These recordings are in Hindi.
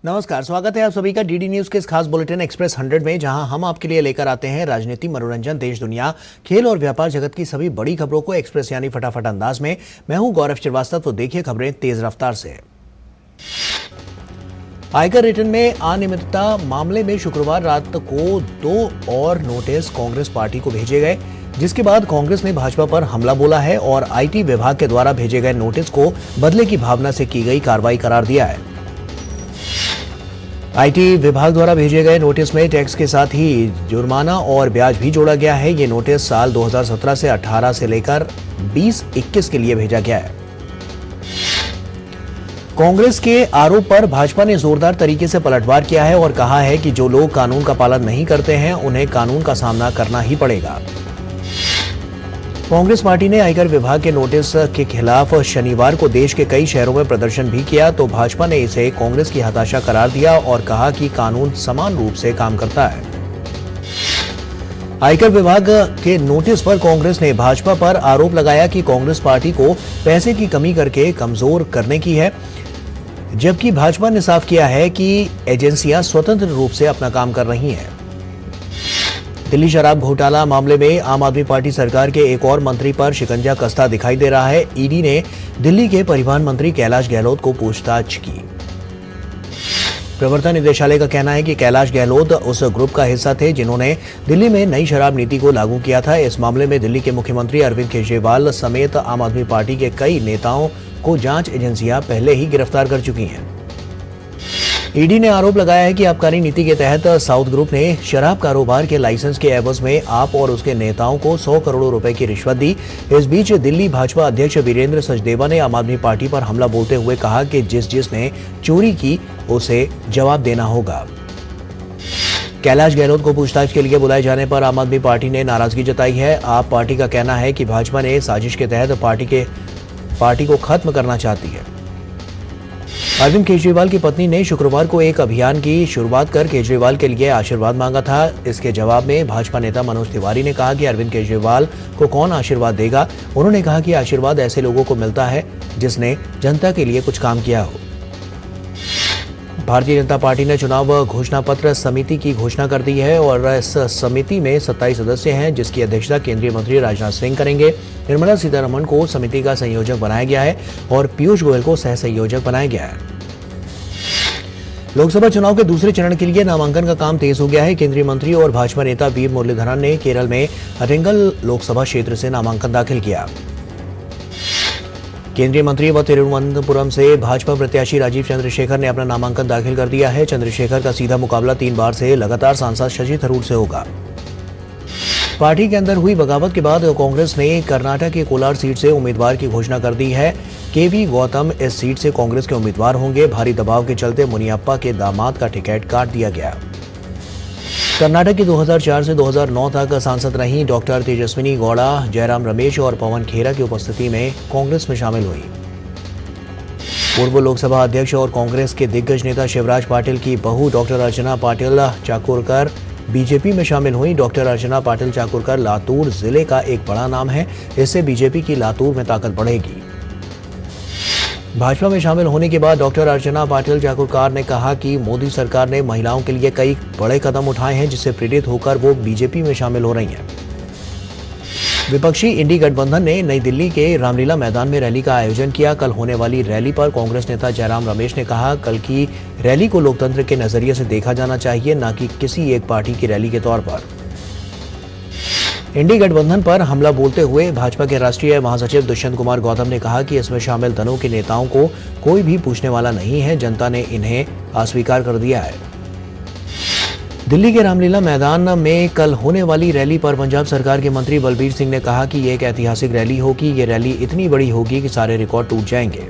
नमस्कार, स्वागत है आप सभी का डीडी न्यूज के इस खास बुलेटिन एक्सप्रेस 100 में, जहां हम आपके लिए लेकर आते हैं राजनीति, मनोरंजन, देश दुनिया, खेल और व्यापार जगत की सभी बड़ी खबरों को एक्सप्रेस यानी फटाफट अंदाज में। मैं हूं गौरव श्रीवास्तव। तो देखिए खबरें तेज रफ्तार से। आयकर रिटर्न में अनियमितता मामले में शुक्रवार रात को 2 और नोटिस कांग्रेस पार्टी को भेजे गए, जिसके बाद कांग्रेस ने भाजपा पर हमला बोला है और आईटी विभाग के द्वारा भेजे गए नोटिस को बदले की भावना से की गई कार्रवाई करार दिया है। आईटी विभाग द्वारा भेजे गए नोटिस में टैक्स के साथ ही जुर्माना और ब्याज भी जोड़ा गया है। ये नोटिस साल 2017 से 18 से लेकर 20-21 के लिए भेजा गया है। कांग्रेस के आरोप पर भाजपा ने जोरदार तरीके से पलटवार किया है और कहा है कि जो लोग कानून का पालन नहीं करते हैं उन्हें कानून का सामना करना ही पड़ेगा। कांग्रेस पार्टी ने आयकर विभाग के नोटिस के खिलाफ शनिवार को देश के कई शहरों में प्रदर्शन भी किया, तो भाजपा ने इसे कांग्रेस की हताशा करार दिया और कहा कि कानून समान रूप से काम करता है। आयकर विभाग के नोटिस पर कांग्रेस ने भाजपा पर आरोप लगाया कि कांग्रेस पार्टी को पैसे की कमी करके कमजोर करने की है, जबकि भाजपा ने साफ किया है कि एजेंसियां स्वतंत्र रूप से अपना काम कर रही हैं। दिल्ली शराब घोटाला मामले में आम आदमी पार्टी सरकार के एक और मंत्री पर शिकंजा कसता दिखाई दे रहा है। ईडी ने दिल्ली के परिवहन मंत्री कैलाश गहलोत को पूछताछ की। प्रवर्तन निदेशालय का कहना है कि कैलाश गहलोत उस ग्रुप का हिस्सा थे जिन्होंने दिल्ली में नई शराब नीति को लागू किया था। इस मामले में दिल्ली के मुख्यमंत्री अरविंद केजरीवाल समेत आम आदमी पार्टी के कई नेताओं को जांच एजेंसियां पहले ही गिरफ्तार कर चुकी हैं। ईडी ने आरोप लगाया है कि आबकारी नीति के तहत साउथ ग्रुप ने शराब कारोबार के लाइसेंस के एवज में आप और उसके नेताओं को 100 करोड़ रुपए की रिश्वत दी। इस बीच दिल्ली भाजपा अध्यक्ष वीरेंद्र सचदेवा ने आम आदमी पार्टी पर हमला बोलते हुए कहा कि जिसने चोरी की उसे जवाब देना होगा। कैलाश गहलोत को पूछताछ के लिए बुलाए जाने पर आम आदमी पार्टी ने नाराजगी जताई है। आप पार्टी का कहना है कि भाजपा ने साजिश के तहत पार्टी को खत्म करना चाहती है। अरविंद केजरीवाल की पत्नी ने शुक्रवार को एक अभियान की शुरुआत कर केजरीवाल के लिए आशीर्वाद मांगा था। इसके जवाब में भाजपा नेता मनोज तिवारी ने कहा कि अरविंद केजरीवाल को कौन आशीर्वाद देगा। उन्होंने कहा कि आशीर्वाद ऐसे लोगों को मिलता है जिसने जनता के लिए कुछ काम किया हो। भारतीय जनता पार्टी ने चुनाव घोषणा पत्र समिति की घोषणा कर दी है और इस समिति में 27 सदस्य हैं, जिसकी अध्यक्षता केंद्रीय मंत्री राजनाथ सिंह करेंगे। निर्मला सीतारमण को समिति का संयोजक बनाया गया है और पीयूष गोयल को सह संयोजक बनाया गया है। लोकसभा चुनाव के दूसरे चरण के लिए नामांकन का काम तेज हो गया है। केंद्रीय मंत्री और भाजपा नेता वी मुरलीधरन ने केरल में अरिंगल लोकसभा क्षेत्र से नामांकन दाखिल किया। केंद्रीय मंत्री व तिरुवनंतपुरम से भाजपा प्रत्याशी राजीव चंद्रशेखर ने अपना नामांकन दाखिल कर दिया है। चंद्रशेखर का सीधा मुकाबला 3 बार से लगातार सांसद शशि थरूर से होगा। पार्टी के अंदर हुई बगावत के बाद कांग्रेस ने कर्नाटक की कोलार सीट से उम्मीदवार की घोषणा कर दी है। केवी गौतम इस सीट से कांग्रेस के उम्मीदवार होंगे। भारी दबाव के चलते मुनियप्पा के दामाद का टिकट काट दिया गया। कर्नाटक की 2004 से 2009 तक सांसद रही डॉक्टर तेजस्विनी गौड़ा जयराम रमेश और पवन खेरा की उपस्थिति में कांग्रेस में शामिल हुई। पूर्व लोकसभा अध्यक्ष और कांग्रेस के दिग्गज नेता शिवराज पाटिल की बहू डॉक्टर अर्चना पाटिल चाकुरकर बीजेपी में शामिल हुई। डॉक्टर अर्चना पाटिल चाकुरकर लातूर जिले का एक बड़ा नाम है। इससे बीजेपी की लातूर में ताकत बढ़ेगी। भाजपा में शामिल होने के बाद डॉक्टर अर्चना पाटिल चाकुरकर ने कहा कि मोदी सरकार ने महिलाओं के लिए कई बड़े कदम उठाए हैं, जिससे प्रेरित होकर वो बीजेपी में शामिल हो रही हैं। विपक्षी इंडी गठबंधन ने नई दिल्ली के रामलीला मैदान में रैली का आयोजन किया। कल होने वाली रैली पर कांग्रेस नेता जयराम रमेश ने कहा, कल की रैली को लोकतंत्र के नजरिए से देखा जाना चाहिए, न कि किसी एक पार्टी की रैली के तौर पर। इंडी गठबंधन पर हमला बोलते हुए भाजपा के राष्ट्रीय महासचिव दुष्यंत कुमार गौतम ने कहा कि इसमें शामिल दलों के नेताओं को कोई भी पूछने वाला नहीं है। जनता ने इन्हें अस्वीकार कर दिया है। दिल्ली के रामलीला मैदान में कल होने वाली रैली पर पंजाब सरकार के मंत्री बलबीर सिंह ने कहा कि ये एक ऐतिहासिक रैली होगी। ये रैली इतनी बड़ी होगी कि सारे रिकॉर्ड टूट जाएंगे।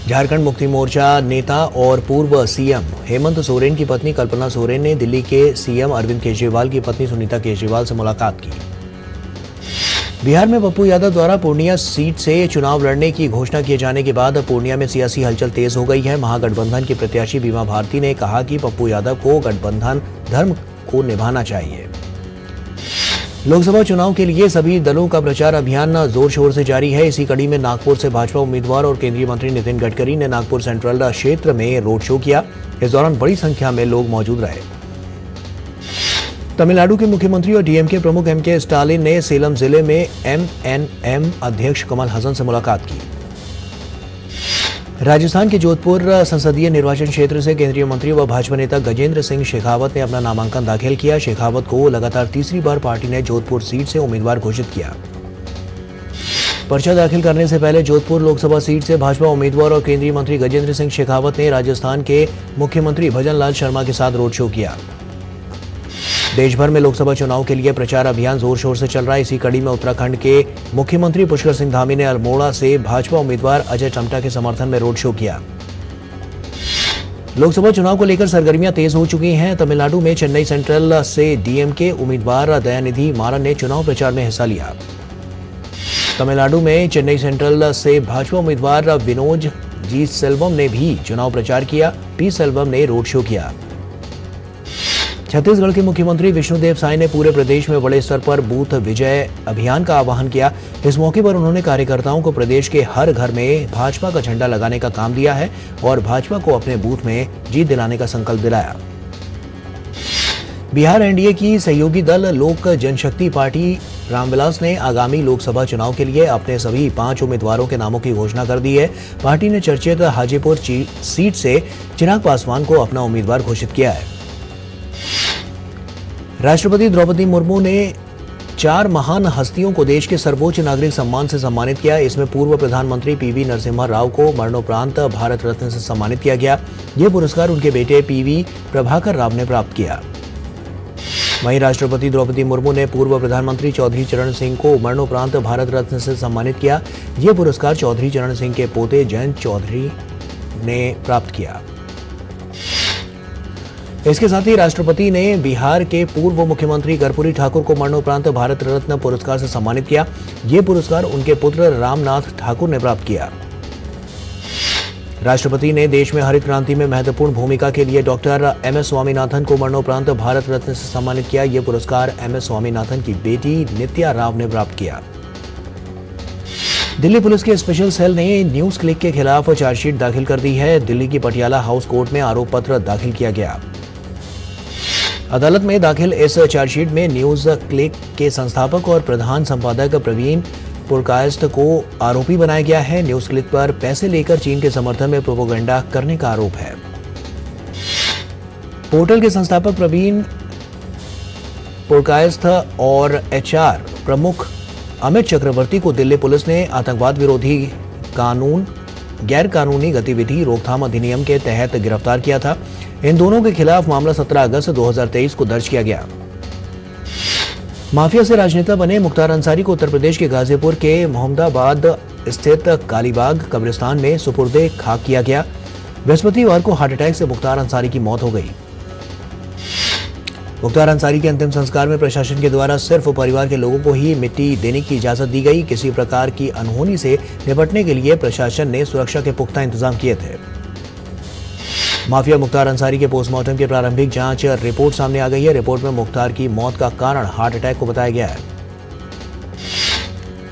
झारखंड मुक्ति मोर्चा नेता और पूर्व सीएम हेमंत सोरेन की पत्नी कल्पना सोरेन ने दिल्ली के सीएम अरविंद केजरीवाल की पत्नी सुनीता केजरीवाल से मुलाकात की। बिहार में पप्पू यादव द्वारा पूर्णिया सीट से चुनाव लड़ने की घोषणा किए जाने के बाद पूर्णिया में सियासी हलचल तेज हो गई है। महागठबंधन की प्रत्याशी बीमा भारती ने कहा कि पप्पू यादव को गठबंधन धर्म को निभाना चाहिए। लोकसभा चुनाव के लिए सभी दलों का प्रचार अभियान जोर शोर से जारी है। इसी कड़ी में नागपुर से भाजपा उम्मीदवार और केंद्रीय मंत्री नितिन गडकरी ने नागपुर सेंट्रल क्षेत्र में रोड शो किया। इस दौरान बड़ी संख्या में लोग मौजूद रहे। तमिलनाडु के मुख्यमंत्री और डीएमके प्रमुख एमके स्टालिन ने सेलम जिले में एमएनएम अध्यक्ष कमल हसन से मुलाकात की। राजस्थान के जोधपुर संसदीय निर्वाचन क्षेत्र से केंद्रीय मंत्री व भाजपा नेता गजेंद्र सिंह शेखावत ने अपना नामांकन दाखिल किया। शेखावत को लगातार तीसरी बार पार्टी ने जोधपुर सीट से उम्मीदवार घोषित किया। पर्चा दाखिल करने से पहले जोधपुर लोकसभा सीट से भाजपा उम्मीदवार और केंद्रीय मंत्री गजेंद्र सिंह शेखावत ने राजस्थान के मुख्यमंत्री भजन लाल शर्मा के साथ रोड शो किया। देश भर में लोकसभा चुनाव के लिए प्रचार अभियान जोर शोर से चल रहा है। इसी कड़ी में उत्तराखंड के मुख्यमंत्री पुष्कर सिंह धामी ने अल्मोड़ा से भाजपा उम्मीदवार अजय टम्टा के समर्थन में रोड शो किया। लोकसभा चुनाव को लेकर सरगर्मियां तेज हो चुकी हैं। तमिलनाडु में चेन्नई सेंट्रल से डीएमके उम्मीदवार दयानिधि मारन ने चुनाव प्रचार में हिस्सा लिया। तमिलनाडु में चेन्नई सेंट्रल से भाजपा उम्मीदवार विनोज जी सेल्वम ने भी चुनाव प्रचार किया। पी सेल्वम ने रोड शो किया। छत्तीसगढ़ के मुख्यमंत्री विष्णुदेव साय ने पूरे प्रदेश में बड़े स्तर पर बूथ विजय अभियान का आह्वान किया। इस मौके पर उन्होंने कार्यकर्ताओं को प्रदेश के हर घर में भाजपा का झंडा लगाने का काम दिया है और भाजपा को अपने बूथ में जीत दिलाने का संकल्प दिलाया। बिहार एनडीए की सहयोगी दल लोक जनशक्ति पार्टी रामविलास ने आगामी लोकसभा चुनाव के लिए अपने सभी 5 उम्मीदवारों के नामों की घोषणा कर दी है। पार्टी ने चर्चित हाजीपुर सीट से चिराग पासवान को अपना उम्मीदवार घोषित किया है। राष्ट्रपति द्रौपदी मुर्मू ने 4 महान हस्तियों को देश के सर्वोच्च नागरिक सम्मान से सम्मानित किया। इसमें पूर्व प्रधानमंत्री पीवी नरसिम्हा राव को मरणोपरांत भारत रत्न से सम्मानित किया गया। यह पुरस्कार उनके बेटे पीवी प्रभाकर राव ने प्राप्त किया। वहीं राष्ट्रपति द्रौपदी मुर्मू ने पूर्व प्रधानमंत्री चौधरी चरण सिंह को मरणोपरांत भारत रत्न से सम्मानित किया। यह पुरस्कार चौधरी चरण सिंह के पोते जयंत चौधरी ने प्राप्त किया। इसके साथ ही राष्ट्रपति ने बिहार के पूर्व मुख्यमंत्री कर्पूरी ठाकुर को मरणोपरांत भारत रत्न पुरस्कार से सम्मानित किया। ये पुरस्कार उनके पुत्र रामनाथ ठाकुर ने प्राप्त किया। राष्ट्रपति ने देश में हरित क्रांति में महत्वपूर्ण भूमिका के लिए डॉक्टर एमएस स्वामीनाथन को मरणोपरांत भारत रत्न से सम्मानित किया। ये पुरस्कार एमएस स्वामीनाथन की बेटी नित्या राव ने प्राप्त किया। दिल्ली पुलिस के स्पेशल सेल ने न्यूज क्लिक के खिलाफ चार्जशीट दाखिल कर दी है। दिल्ली की पटियाला हाउस कोर्ट में आरोप पत्र दाखिल किया गया। अदालत में दाखिल इस चार्जशीट में न्यूज क्लिक के संस्थापक और प्रधान संपादक प्रवीण पुरकायस्थ को आरोपी बनाया गया है। न्यूज क्लिक पर पैसे लेकर चीन के समर्थन में प्रोपेगेंडा करने का आरोप है। पोर्टल के संस्थापक प्रवीण पुरकायस्थ और एचआर प्रमुख अमित चक्रवर्ती को दिल्ली पुलिस ने आतंकवाद विरोधी कानून गैर कानूनी गतिविधि रोकथाम अधिनियम के तहत गिरफ्तार किया था। इन दोनों के खिलाफ मामला 17 अगस्त 2023 को दर्ज किया गया। माफिया से राजनेता बने मुख्तार अंसारी को उत्तर प्रदेश के गाजीपुर के मोहम्मदाबाद स्थित कालीबाग कब्रिस्तान में सुपुर्दे खाक किया गया। बृहस्पतिवार को हार्ट अटैक से मुख्तार अंसारी की मौत हो गई। मुख्तार अंसारी के अंतिम संस्कार में प्रशासन के द्वारा सिर्फ परिवार के लोगों को ही मिट्टी देने की इजाजत दी गई। किसी प्रकार की अनहोनी से निपटने के लिए प्रशासन ने सुरक्षा के पुख्ता इंतजाम किए थे। माफिया मुख्तार अंसारी के पोस्टमार्टम की प्रारंभिक जांच रिपोर्ट सामने आ गई है। रिपोर्ट में मुख्तार की मौत का कारण हार्ट अटैक को बताया गया है।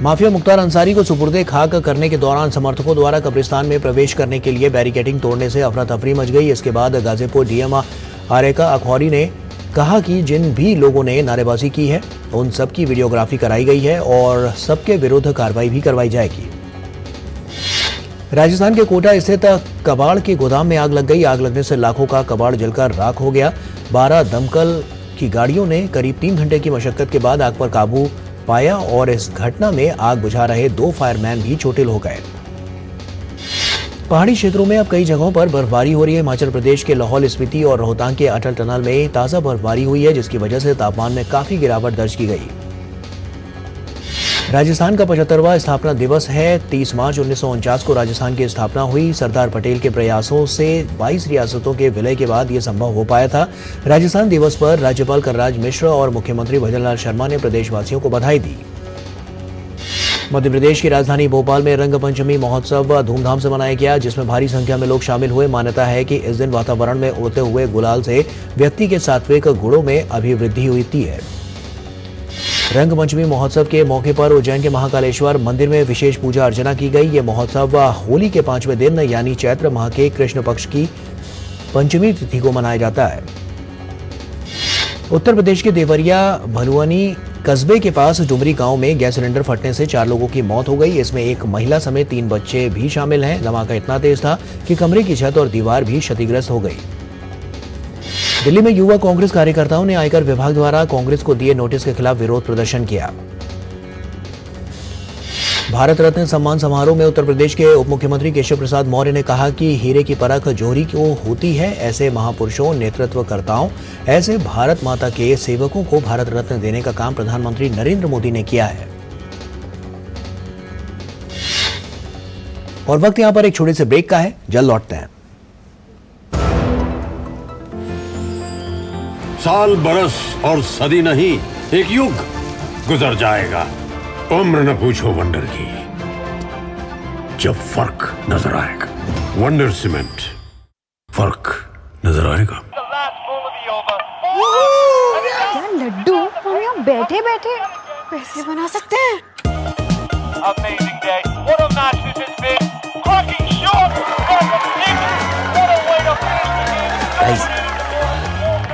माफिया मुख्तार अंसारी को सुपुर्दे खाक करने के दौरान समर्थकों द्वारा कब्रिस्तान में प्रवेश करने के लिए बैरिकेडिंग तोड़ने से अफरा तफरी मच गई। इसके बाद गाजीपुर डीएम आरेका अखौरी ने कहा कि जिन भी लोगों ने नारेबाजी की है उन सबकी वीडियोग्राफी कराई गई है और सबके विरुद्ध कार्रवाई भी करवाई जाएगी। राजस्थान के कोटा स्थित कबाड़ के गोदाम में आग लग गई। आग लगने से लाखों का कबाड़ जलकर राख हो गया। 12 दमकल की गाड़ियों ने करीब 3 घंटे की मशक्कत के बाद आग पर काबू पाया और इस घटना में आग बुझा रहे 2 फायरमैन भी चोटिल हो गए। पहाड़ी क्षेत्रों में अब कई जगहों पर बर्फबारी हो रही है। हिमाचल प्रदेश के लाहौल स्पीति और रोहतांग के अटल टनल में ताजा बर्फबारी हुई है, जिसकी वजह से तापमान में काफी गिरावट दर्ज की गई। राजस्थान का 75वां स्थापना दिवस है। 30 मार्च 1949 को राजस्थान की स्थापना हुई। सरदार पटेल के प्रयासों से 22 रियासतों के विलय के बाद यह संभव हो पाया था। राजस्थान दिवस पर राज्यपाल कलराज मिश्र और मुख्यमंत्री भजन लाल शर्मा ने प्रदेशवासियों को बधाई दी। मध्य प्रदेश की राजधानी भोपाल में रंग पंचमी महोत्सव धूमधाम से मनाया गया, जिसमें भारी संख्या में लोग शामिल हुए। मान्यता है कि इस दिन वातावरण में उड़ते हुए गुलाल से व्यक्ति के सात्विक गुणों में अभिवृद्धि होती है। रंगपंचमी महोत्सव के मौके पर उज्जैन के महाकालेश्वर मंदिर में विशेष पूजा अर्चना की गई। ये महोत्सव होली के 5वें दिन यानी चैत्र माह के कृष्ण पक्ष की पंचमी तिथि को मनाया जाता है। उत्तर प्रदेश के देवरिया भलुआनी कस्बे के पास डुमरी गांव में गैस सिलेंडर फटने से 4 लोगों की मौत हो गई। इसमें एक महिला समेत 3 बच्चे भी शामिल हैं। धमाका इतना तेज था कि कमरे की छत और दीवार भी क्षतिग्रस्त हो गई। दिल्ली में युवा कांग्रेस कार्यकर्ताओं ने आयकर विभाग द्वारा कांग्रेस को दिए नोटिस के खिलाफ विरोध प्रदर्शन किया। भारत रत्न सम्मान समारोह में उत्तर प्रदेश के उप मुख्यमंत्री केशव प्रसाद मौर्य ने कहा कि हीरे की परख जोहरी को होती है। ऐसे महापुरुषों, नेतृत्वकर्ताओं, ऐसे भारत माता के सेवकों को भारत रत्न देने का काम प्रधानमंत्री नरेंद्र मोदी ने किया है। और वक्त यहां पर एक छोटे से ब्रेक का है, जल्द लौटते हैं। साल, बरस और सदी नहीं, एक युग गुजर जाएगा। उम्र न पूछो वंडर की, जब फर्क नजर आएगा। वंडर सीमेंट, फर्क नजर आएगा। क्या लड्डू हम यहाँ बैठे बैठे पैसे बना सकते हैं। Amazing day. What a match this has been. Cracking shot. What a way to finish the game.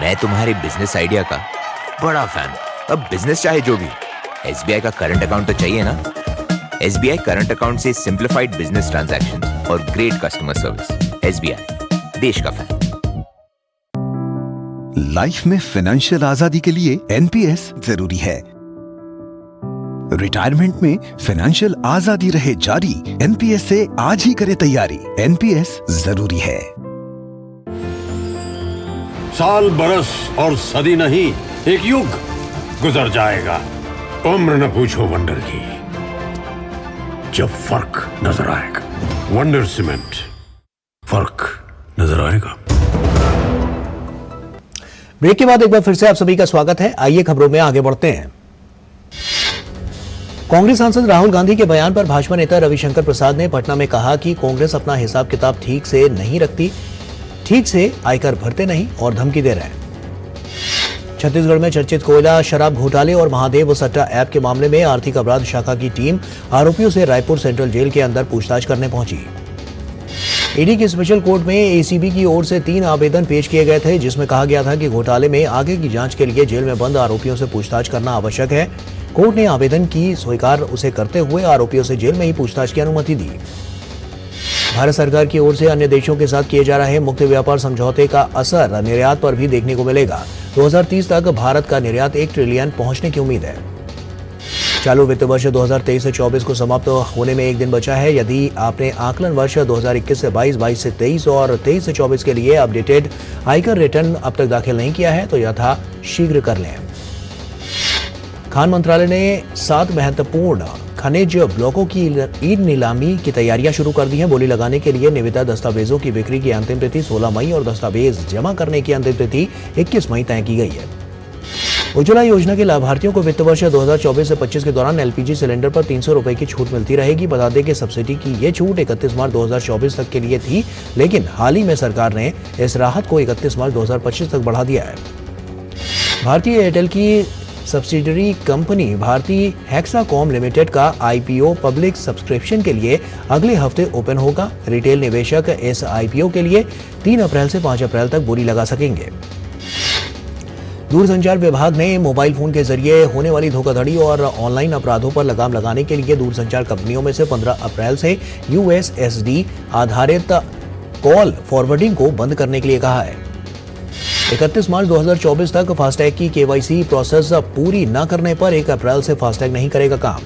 मैं तुम्हारे बिजनेस आइडिया का बड़ा फैन हूं। अब बिजनेस चाहे जो भी, SBI का करंट अकाउंट तो चाहिए ना। SBI करंट अकाउंट से सिंप्लीफाइड बिजनेस ट्रांजैक्शंस और ग्रेट कस्टमर सर्विस। SBI, देश का फैन। लाइफ में फाइनेंशियल आजादी के लिए NPS जरूरी है। रिटायरमेंट में फाइनेंशियल आजादी रहे जारी, NPS से आज ही करें तैयारी। NPS जरूरी है। साल, बरस और सदी नहीं, एक युग गुजर जाएगा। उम्र न पूछो वंडर की, जब फर्क नजर आएगा। वंडर सीमेंट, फर्क नजर आएगा। ब्रेक के बाद एक बार फिर से आप सभी का स्वागत है। आइए खबरों में आगे बढ़ते हैं। कांग्रेस सांसद राहुल गांधी के बयान पर भाजपा नेता रविशंकर प्रसाद ने पटना में कहा कि कांग्रेस अपना हिसाब किताब ठीक से नहीं रखती, ठीक से आयकर भरते नहीं और धमकी दे रहे हैं। छत्तीसगढ़ में चर्चित कोयला शराब घोटाले और महादेव सट्टा ऐप के मामले में आर्थिक अपराध शाखा की टीम आरोपियों से रायपुर सेंट्रल जेल के अंदर पूछताछ करने पहुंची। ईडी की स्पेशल कोर्ट में एसीबी की ओर से 3 आवेदन पेश किए गए थे, जिसमें कहा गया था कि घोटाले में आगे की जांच के लिए जेल में बंद आरोपियों से पूछताछ करना आवश्यक है। कोर्ट ने आवेदन की स्वीकार उसे करते हुए आरोपियों से जेल में ही पूछताछ की अनुमति दी। भारत सरकार की ओर से अन्य देशों के साथ किए जा रहे मुक्त व्यापार समझौते का असर निर्यात पर भी देखने को मिलेगा। 2030 तक भारत का निर्यात 1 ट्रिलियन पहुंचने की उम्मीद है। चालू वित्त वर्ष 2023 से 24 को समाप्त होने में एक दिन बचा है। यदि आपने आकलन वर्ष 2021 से 22, 22 से 23 और 23 से 24 के लिए अपडेटेड आयकर रिटर्न अब तक दाखिल नहीं किया है तो यथा शीघ्र कर लें। खान मंत्रालय ने 7 महत्वपूर्ण खनिज ब्लॉकों की ई नीलामी की तैयारियां शुरू कर दी हैं। बोली लगाने के लिए निविदा दस्तावेजों की बिक्री की अंतिम तिथि 16 मई और दस्तावेज जमा करने की अंतिम तिथि 21 मई तय की गई है। उज्ज्वला योजना के लाभार्थियों को वित्त वर्ष 2024 से 25 के दौरान LPG सिलेंडर पर 300 रुपए की छूट मिलती रहेगी। बता दें कि सब्सिडी की ये छूट 31 मार्च 2024 तक के लिए थी, लेकिन हाल ही में सरकार ने इस राहत को 31 मार्च 2025 तक बढ़ा दिया है। भारतीय एयरटेल की सब्सिडियरी कंपनी भारतीय हेक्साकॉम लिमिटेड का IPO पब्लिक सब्सक्रिप्शन के लिए अगले हफ्ते ओपन होगा। रिटेल निवेशक इस IPO के लिए 3 अप्रैल से 5 अप्रैल तक बोली लगा सकेंगे। दूरसंचार विभाग ने मोबाइल फोन के जरिए होने वाली धोखाधड़ी और ऑनलाइन अपराधों पर लगाम लगाने के लिए दूरसंचार कंपनियों में से 15 अप्रैल से USSD आधारित कॉल फॉरवर्डिंग को बंद करने के लिए कहा है। 31 मार्च 2024 तक फास्टैग की KYC प्रोसेस पूरी न करने पर 1 अप्रैल से फास्टैग नहीं करेगा काम।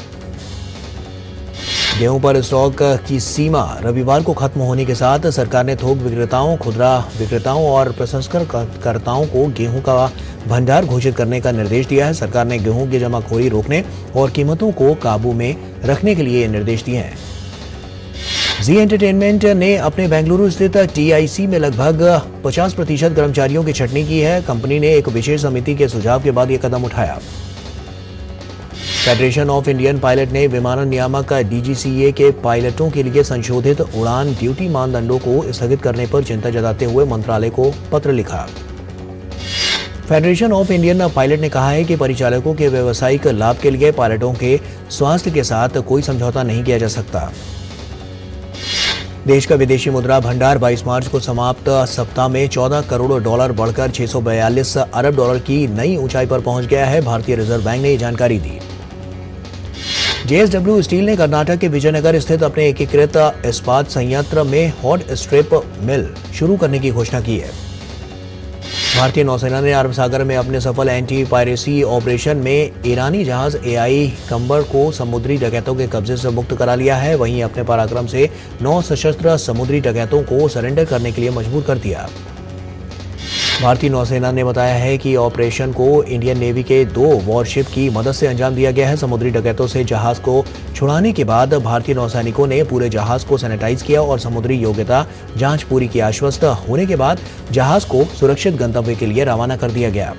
गेहूं पर स्टॉक की सीमा रविवार को खत्म होने के साथ सरकार ने थोक विक्रेताओं, खुदरा विक्रेताओं और प्रसंस्करणकर्ताओं को गेहूं का भंडार घोषित करने का निर्देश दिया है। सरकार ने गेहूं की जमाखोरी रोकने और कीमतों को काबू में रखने के लिए निर्देश दिए हैं। जी एंटरटेनमेंट ने अपने बेंगलुरु स्थित TIC में लगभग 50% कर्मचारियों की छटनी की है। कंपनी ने एक विशेष समिति के सुझाव के बाद यह कदम उठाया। फेडरेशन ऑफ इंडियन पायलट ने विमानन नियामक DGCA के पायलटों के लिए संशोधित उड़ान ड्यूटी मानदंडों को स्थगित करने पर चिंता जताते हुए मंत्रालय को पत्र लिखा। फेडरेशन ऑफ इंडियन पायलट ने कहा है कि परिचालकों के व्यावसायिक लाभ के लिए पायलटों के स्वास्थ्य के साथ कोई समझौता नहीं किया जा सकता। देश का विदेशी मुद्रा भंडार 22 मार्च को समाप्त सप्ताह में $14 करोड़ बढ़कर $642 अरब की नई ऊंचाई पर पहुंच गया है। भारतीय रिजर्व बैंक ने ये जानकारी दी। JSW स्टील ने कर्नाटक के विजयनगर स्थित अपने एकीकृत इस्पात संयंत्र में हॉट स्ट्रिप मिल शुरू करने की घोषणा की है। भारतीय नौसेना ने अरब सागर में अपने सफल एंटी पायरेसी ऑपरेशन में ईरानी जहाज AI कंबर को समुद्री डकैतों के कब्जे से मुक्त करा लिया है। वहीं अपने पराक्रम से 9 सशस्त्र समुद्री डकैतों को सरेंडर करने के लिए मजबूर कर दिया। भारतीय नौसेना ने बताया है कि ऑपरेशन को इंडियन नेवी के 2 वॉरशिप की मदद से अंजाम दिया गया है। समुद्री डकैतों से जहाज को छुड़ाने के बाद भारतीय नौसैनिकों ने पूरे जहाज को सैनिटाइज किया और समुद्री योग्यता जांच पूरी की। आश्वस्त होने के बाद जहाज को सुरक्षित गंतव्य के लिए रवाना कर दिया गया।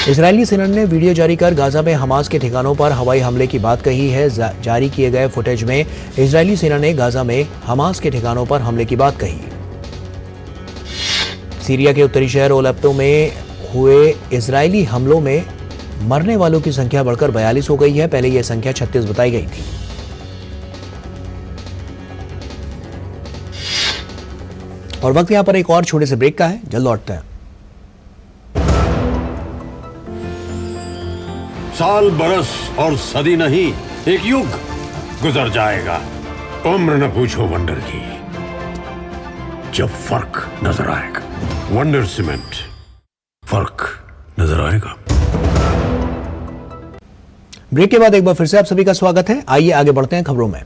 इजरायली सेना ने वीडियो जारी कर गाजा में हमास के ठिकानों पर हवाई हमले की बात कही है। जारी किए गए फुटेज में इजरायली सेना ने गाजा में हमास के ठिकानों पर हमले की बात कही। सीरिया के उत्तरी शहर ओलेप्पो में हुए इजरायली हमलों में मरने वालों की संख्या बढ़कर 42 हो गई है। पहले यह संख्या 36 बताई गई थी। और वक्त यहां पर एक और छोटे से ब्रेक का है, जल्द लौटते हैं। साल बरस और सदी नहीं, एक युग गुजर जाएगा। उम्र न पूछो वंडर की, जब फर्क नजर आएगा। वंडर सीमेंट, फर्क नजर आएगा। ब्रेक के बाद एक बार फिर से आप सभी का स्वागत है। आइए आगे बढ़ते हैं खबरों में।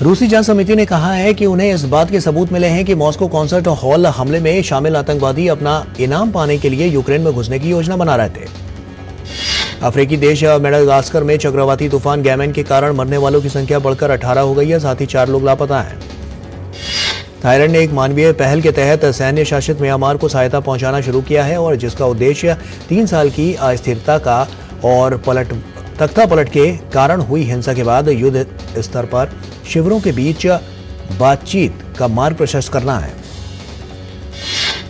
रूसी जांच समिति ने कहा है कि उन्हें इस बात के सबूत मिले हैं कि मॉस्को कॉन्सर्ट हॉल हमले में शामिल आतंकवादी अपना इनाम पाने के लिए यूक्रेन में घुसने की योजना बना रहे थे। अफ्रीकी देश मेडागास्कर में चक्रवाती तूफान गैमन के कारण मरने वालों की संख्या बढ़कर 18 हो गई है। साथ ही 4 लोग लापता हैं। थाईलैंड ने एक मानवीय पहल के तहत सैन्य शासित म्यांमार को सहायता पहुंचाना शुरू किया है और जिसका उद्देश्य 3 साल की अस्थिरता का और तख्ता पलट के कारण हुई हिंसा के बाद युद्ध स्तर पर शिविरों के बीच बातचीत का मार्ग प्रशस्त करना है।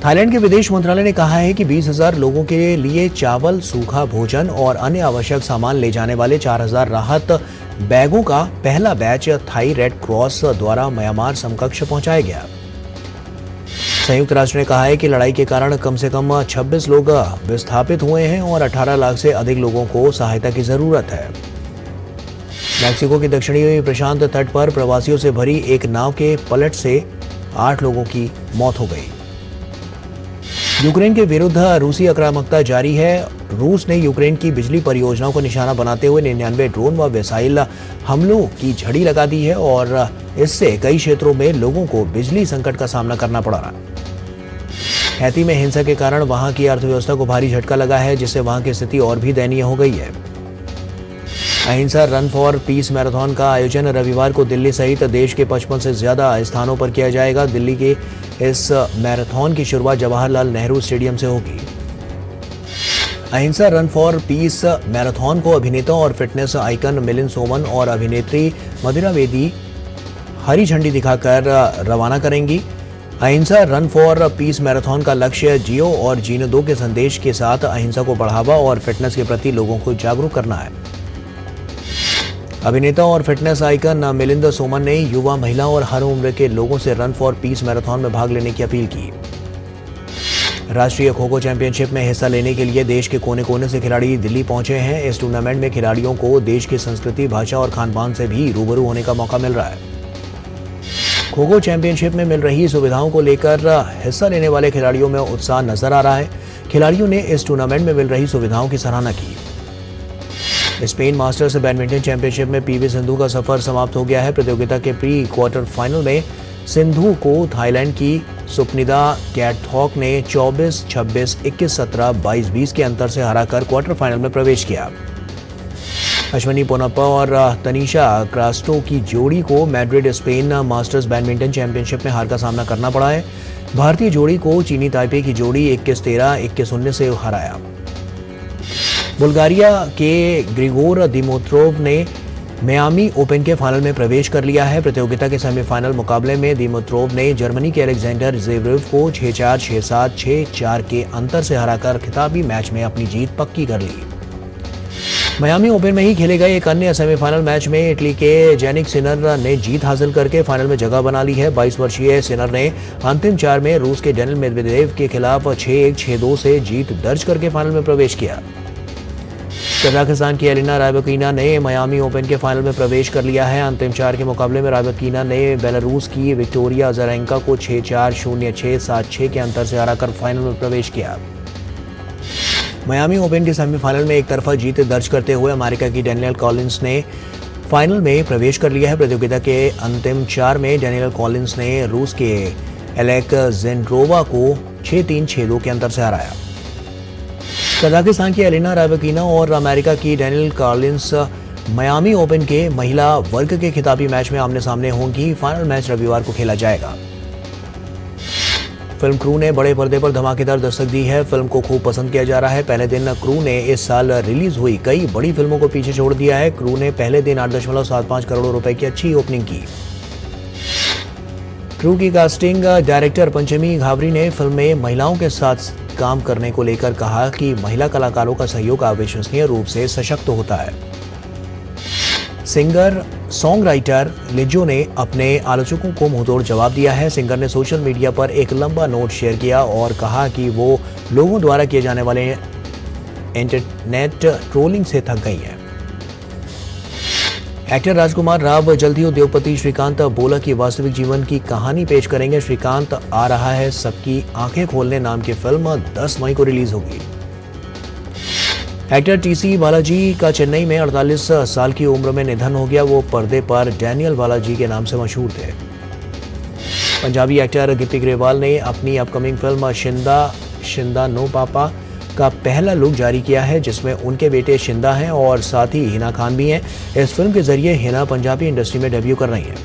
थाईलैंड के विदेश मंत्रालय ने कहा है कि 20,000 लोगों के लिए चावल, सूखा भोजन और अन्य आवश्यक सामान ले जाने वाले 4,000 राहत बैगों का पहला बैच थाई रेड क्रॉस द्वारा म्यांमार समकक्ष पहुंचाया गया। संयुक्त राष्ट्र ने कहा है कि लड़ाई के कारण कम से कम 26 लोग विस्थापित हुए हैं और 18 लाख से अधिक लोगों को सहायता की जरूरत है। मैक्सिको के दक्षिणी प्रशांत तट पर प्रवासियों से भरी एक नाव के पलट से 8 लोगों की मौत हो गई। यूक्रेन के विरुद्ध रूसी आक्रामकता जारी है। रूस ने यूक्रेन की बिजली परियोजनाओं को निशाना बनाते हुए 99 ड्रोन व मिसाइल हमलों की झड़ी लगा दी है और इससे कई क्षेत्रों में लोगों को बिजली संकट का सामना करना पड़ रहा है। हैती में हिंसा के कारण वहां की अर्थव्यवस्था को भारी झटका लगा है, जिससे वहां की स्थिति और भी दयनीय हो गई है। अहिंसा रन फॉर पीस मैराथन का आयोजन रविवार को दिल्ली सहित देश के 55 से ज्यादा स्थानों पर किया जाएगा। दिल्ली के इस मैराथन की शुरुआत जवाहरलाल नेहरू स्टेडियम से होगी। अहिंसा रन फॉर पीस मैराथन को अभिनेता और फिटनेस आइकन मिलिंद सोमन और अभिनेत्री मदिरा वेदी हरी झंडी दिखाकर रवाना करेंगी। अहिंसा रन फॉर पीस मैराथन का लक्ष्य जियो और जीने दो के संदेश के साथ अहिंसा को बढ़ावा और फिटनेस के प्रति लोगों को जागरूक करना है। अभिनेता और फिटनेस आइकन मिलिंद सोमन ने युवा, महिला और हर उम्र के लोगों से रन फॉर पीस मैराथन में भाग लेने की अपील की। राष्ट्रीय खो खो चैंपियनशिप में हिस्सा लेने के लिए देश के कोने कोने से खिलाड़ी दिल्ली पहुंचे हैं। इस टूर्नामेंट में खिलाड़ियों को देश की संस्कृति, भाषा और खान-पान से भी रूबरू होने का मौका मिल रहा है। खो खो चैंपियनशिप में मिल रही सुविधाओं को लेकर हिस्सा लेने वाले खिलाड़ियों में उत्साह नजर आ रहा है। खिलाड़ियों ने इस टूर्नामेंट में मिल रही सुविधाओं की सराहना की। स्पेन मास्टर्स बैडमिंटन चैंपियनशिप में पीवी सिंधु का सफर समाप्त हो गया है। प्रतियोगिता के प्री क्वार्टर फाइनल में सिंधु को थाईलैंड की सुपनिदा कैटथॉक ने 24-26, 21-17, 22-20 के अंतर से हराकर क्वार्टर फाइनल में प्रवेश किया। अश्विनी पोनप्पा और तनीषा क्रास्टो की जोड़ी को Madrid Spain masters badminton championship में हार का सामना करना पड़ा है। भारतीय जोड़ी को चीनी ताइपे की जोड़ी 21-13, 21-19 से हराया। बुल्गारिया के ग्रिगोर दिमोत्रोव ने मियामी ओपन के फाइनल में प्रवेश कर लिया है। प्रतियोगिता के सेमीफाइनल मुकाबले में दिमित्रोव ने जर्मनी के अलेक्जेंडर ज़वेरेव को 6-4, 6-7, 6-4 के अंतर से हराकर खिताबी मैच में अपनी जीत पक्की कर ली। मियामी ओपन में ही खेले गए एक अन्य सेमीफाइनल मैच में इटली के जेनिक सिनर ने जीत हासिल करके फाइनल में जगह बना ली है। 22 वर्षीय सिनर ने अंतिम 4 में रूस के डेनिल मेदवेदेव के खिलाफ 6-1, 6-2 से जीत दर्ज करके फाइनल में प्रवेश किया। कजाकिस्तान की एलिना रायबकीना ने मियामी ओपन के फाइनल में प्रवेश कर लिया है। अंतिम 4 के मुकाबले में रायबकीना ने बेलारूस की विक्टोरिया अज़ारेंका को 6-4, 0-6, 7-6 के अंतर से हराकर फाइनल में प्रवेश किया। मियामी ओपन के सेमीफाइनल में एक तरफा जीत दर्ज करते हुए अमेरिका की डैनियल कॉलिंस ने फाइनल में प्रवेश कर लिया है। प्रतियोगिता के अंतिम 4 में डैनियल कॉलिंस ने रूस के एलेक्जेंड्रोवा को 6-3, 6-2 के अंतर से हराया। कजाकिस्तान की एलिना रायबकीना और अमेरिका की डैनियल कॉलिंस मियामी ओपन के महिला वर्ग के खिताबी मैच में आमने सामने होंगी। फाइनल मैच रविवार को खेला जाएगा। फिल्म क्रू ने बड़े पर्दे पर धमाकेदार दस्तक दी है। फिल्म को खूब पसंद किया जा रहा है। पहले दिन क्रू ने इस साल रिलीज हुई कई बड़ी फिल्मों को पीछे छोड़ दिया है। क्रू ने पहले दिन 8.75 करोड़ रुपए की अच्छी ओपनिंग की। क्रू की कास्टिंग डायरेक्टर पंचमी घावरी ने फिल्म में महिलाओं के साथ काम करने को लेकर कहा कि महिला कलाकारों का सहयोग अविश्वसनीय रूप से सशक्त होता है। सिंगर सॉन्ग राइटर लिजो ने अपने आलोचकों को मुंहतोड़ जवाब दिया है। सिंगर ने सोशल मीडिया पर एक लंबा नोट शेयर किया और कहा कि वो लोगों द्वारा किए जाने वाले इंटरनेट ट्रोलिंग से थक गई है। एक्टर राजकुमार राव जल्द ही उद्योगपति श्रीकांत बोला की वास्तविक जीवन की कहानी पेश करेंगे। श्रीकांत आ रहा है सबकी आंखें खोलने नाम की फिल्म 10 मई को रिलीज होगी। एक्टर टीसी बालाजी का चेन्नई में 48 साल की उम्र में निधन हो गया। वो पर्दे पर डैनियल बालाजी के नाम से मशहूर थे। पंजाबी एक्टर गिप्पी ग्रेवाल ने अपनी अपकमिंग फिल्म शिंदा नो पापा का पहला लुक जारी किया है, जिसमें उनके बेटे शिंदा हैं और साथ ही हिना खान भी हैं। इस फिल्म के जरिए हिना पंजाबी इंडस्ट्री में डेब्यू कर रही हैं।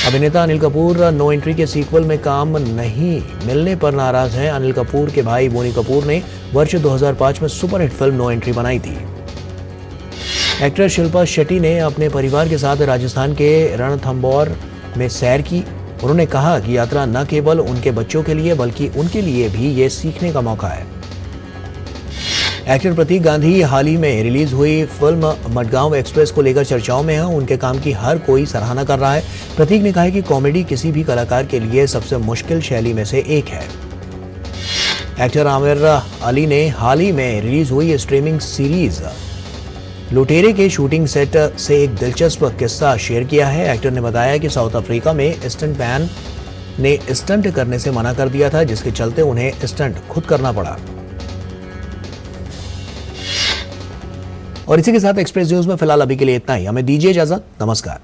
अभिनेता अनिल कपूर नो एंट्री के सीक्वल में काम नहीं मिलने पर नाराज हैं। अनिल कपूर के भाई बोनी कपूर ने वर्ष 2005 में सुपरहिट फिल्म नो एंट्री बनाई थी। एक्टर शिल्पा शेट्टी ने अपने परिवार के साथ राजस्थान के रणथंभौर में सैर की। उन्होंने कहा कि यात्रा न केवल उनके बच्चों के लिए बल्कि उनके लिए भी ये सीखने का मौका है। एक्टर प्रतीक गांधी हाल ही में रिलीज हुई फिल्म मडगांव एक्सप्रेस को लेकर चर्चाओं में है। उनके काम की हर कोई सराहना कर रहा है। प्रतीक ने कहा कि कॉमेडी किसी भी कलाकार के लिए सबसे मुश्किल शैली में से एक है। एक्टर आमिर अली ने हाल ही में रिलीज हुई स्ट्रीमिंग सीरीज लुटेरे के शूटिंग सेट से एक दिलचस्प किस्सा शेयर किया है। एक्टर ने बताया कि साउथ अफ्रीका में स्टंट मैन ने स्टंट करने से मना कर दिया था, जिसके चलते उन्हें स्टंट खुद करना पड़ा। और इसी के साथ एक्सप्रेस न्यूज में फिलहाल अभी के लिए इतना ही। हमें दीजिए इजाजत। नमस्कार।